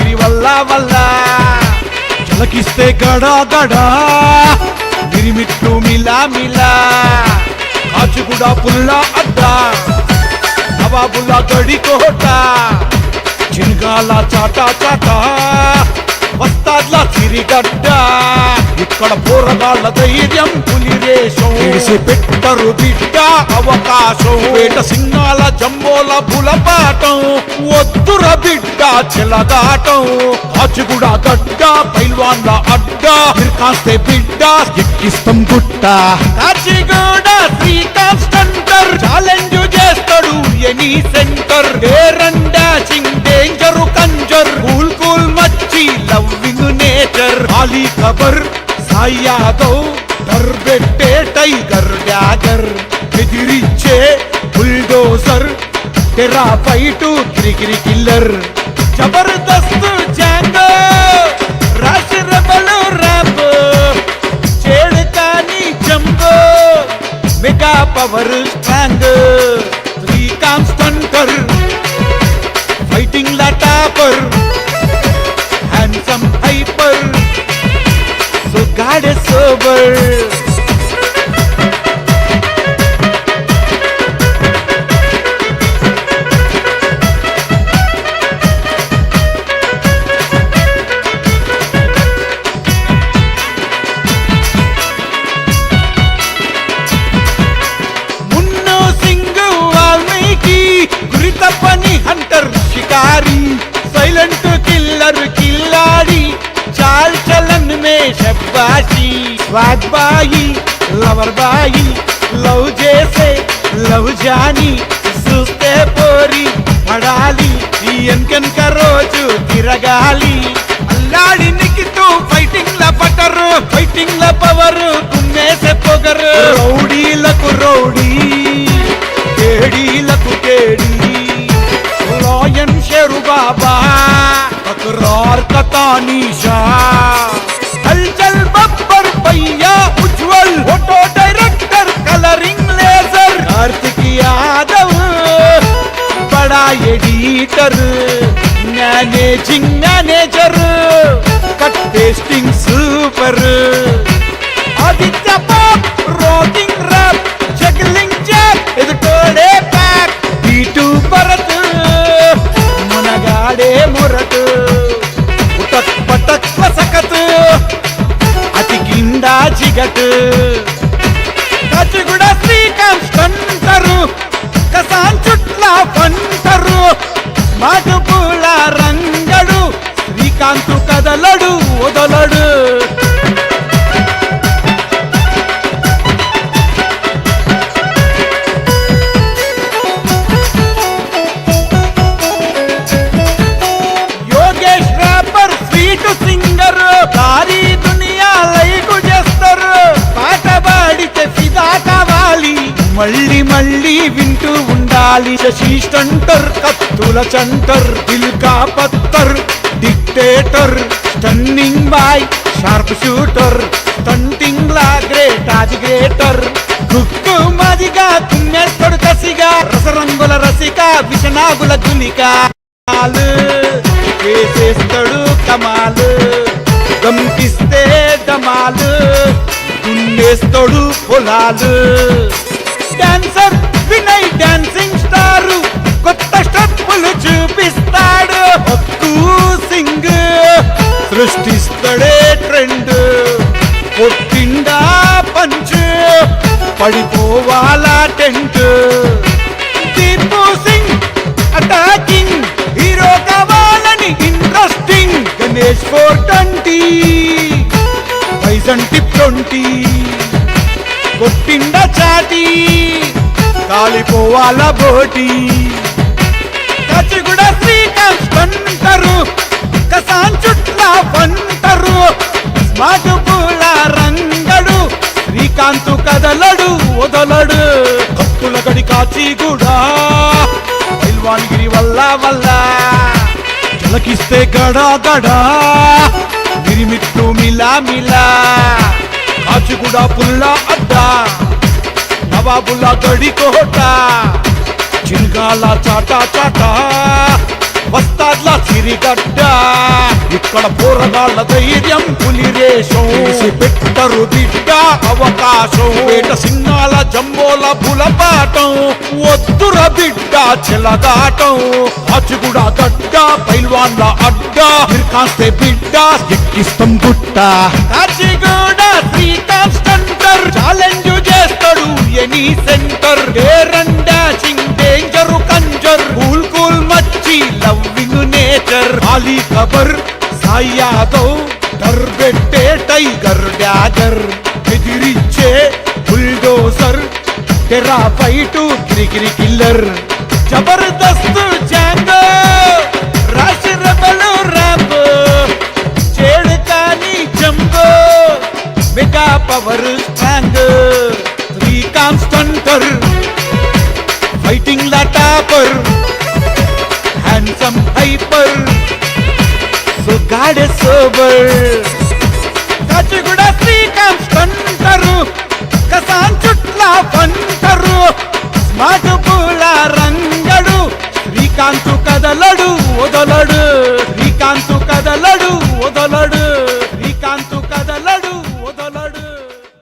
పైల్వాన్గిరి వల్ల వల్ల జలకిస్తే గడా గడా మిరిమిట్లు మిలా మిలా కాచిగూడ పుల్ల అడ్డా నవాబుల గడి కోట చిన్గాల చాటా చాటా వస్తాడ్ల చిరిగడ్డ ఇక్కడ పోరగాళ్ళ ధైర్యం పులిరేషం ఇడిసి పెట్టరు బిడ్డ అవకాశం వేట సింగాల జంబోల పులపాటం వద్దుర బిడ్డ చెలగాటం కాచిగూడ గడ్డ పైల్వాన్ల అడ్డా కాస్తే బిడ్డ ఎక్కిస్తాం గుట్ట కాచిగూడ శ్రీకాంత్ సెంటర్ ఛాలెంజ్ చేస్తాడు ఎనీ సెంటర్ డేరన్ డాషింగ్ డేంజరు కంజర్ కూల్ కూల్ మచ్చి లవ్వింగ్ నేచర్ ఖాళీ ఖబర్ సాయి యాదవ్ దర్బెట్టే టైగర్ డ్యాగర్ ఎదిరిచ్చే బుల్డోజర్ తెరా ఫైటు గిరిగిరి కిల్లర్ జబర్దస్త్ జాంగో రాష్ రెబల్ ర్యాప్ చేడు కాని jumbo mega power strong Srikanth centre fighting లా topper handsome hyper so god sober పని హంటర్ शिकारी साइलेंट किलर किल्लाड़ी चाल चलन में शब्बाशी स्वाग बाई लवर बाई लव जैसे लव जानी सुस्ते पोरी पड़ाली एनकन का रोजु तिरगाली अल्लाड़ी निकितु फाइटिंग ला पटर फाइटिंग ला पवर गुन्ने से पोगर रौडी लकु रौडी केड़ी लकु केड़ी लॉयन शेरू बाबा तकरार का तानीशा हलचल बब्बर भैया Ujjwal photo director colouring laser Kartik Yadav बड़ा editor managing manager cut testing super Aditya pop rocking rap juggling jack इध कोड़े पैक बीटू भरत मुनगाड़े मुरट उटक पटक पसकत अति गिंडा जिगट काचिगुड़ श्रीकांत सेंटर कसान चुट्ला पंटर स्मार्ट पूल ರಂಗಡು ಶ್ರೀಕಾಂತ್ ಕದಲಡು ಓದಲಡು ಯೋಗೇಶ್ ರಾಪರ್ ಸ್ವೀಟ್ ಸಿಂಗರ್ భారీ దునియా లైక్ చేస్తారు పాట పాడితే ఫిదా కావాలి మళ్ళీ మళ్ళీ వింటూ ఉండాలి శశి స్టంటర్ కత్తుల చంటర్ దిల్ కా పత్తర్ dictator stunning boy sharp shooter stunting లా గ్రేట్ ఆది గ్రేటర్ కుక్కు మదిగా కుమ్మేస్తాడు కసిగా రసరంగుల రసిక విషనాగుల గులిక వేసేస్తాడు కమాలు గంపిస్తే డమాలు దున్నేస్తాడు పొలాలు డాన్సర్ వినయ్ డాన్సింగ్ స్టార్ కొత్త స్టెప్పులు చూపిస్తాడు హక్కు సింగ్ సృష్టిస్తాడే ట్రెండ్ కొట్టిండా పంచ్ పడిపోవాలా టెంట్ దీపు సింగ్ అటాకింగ్ హీరో కావాలని ఇంట్రెస్టింగ్ గణేష్ 420 పైసన్ టిప్ 20 కొట్టిండా చాటి కాలిపోవాల బోటి కాచిగూడ శ్రీకాంత్ సెంటర్ కసాన్ చుట్ల పంటరు స్మార్ట్ పూల రంగడు శ్రీకాంత్ కదలడు వదలడు కత్తుల గడి కాచిగూడ పైల్వాన్గిరి వల్ల వల్ల జలకిస్తే గడా గడా మిరిమిట్లు మిలా మిలా కాచిగూడ పుల్ల అడ్డా నవాబుల గడి కోట చిన్గాల చాటా చాటా వస్తాడ్ల సిరిగడ్డ ఇక్కడ పోరగాళ్ళ ధైర్యం పులిరేషం పెట్టరు బిడ్డ అవకాశం పేట సింహాల జంబోల బులపాటం వద్దుర బిడ్డ చెలగాటం కాచిగూడ గడ్డ పైల్వాన్ల అడ్డ కాస్తే బిడ్డ ఎక్కిస్తాం గుట్ట కాచిగూడ శ్రీకాంత్ సెంటర్ ఛాలెంజ్ చేస్తాడు ఎనీ సెంటర్ డేరన్ డాషింగ్ డేంజర్ కంజర్ కూల్ కూల్ మచ్చి లవ్వింగ్ నేచర్ ఖాళీ ఖబర్ సాయి యాదవ్ డర్ పెట్టే టైగర్ డ్యాగర్ ఎదిరించే బుల్డోజర్ తెరా ఫైటు గిరిగిరి కిల్లర్ జబర్దస్త్ జాంగో రాశి రెబలు ర్యాంబో చేడు కాని jumbo mega power strong Srikanth centre fighting లా topper handsome hyper so god sober Kachiguda Srikanth centre కసాన్ చుట్ల పంటరు స్మార్ట్ పూల రంగడు శ్రీకాంత్ కదలడు వదలడు శ్రీకాంత్ కదలడు వదలడు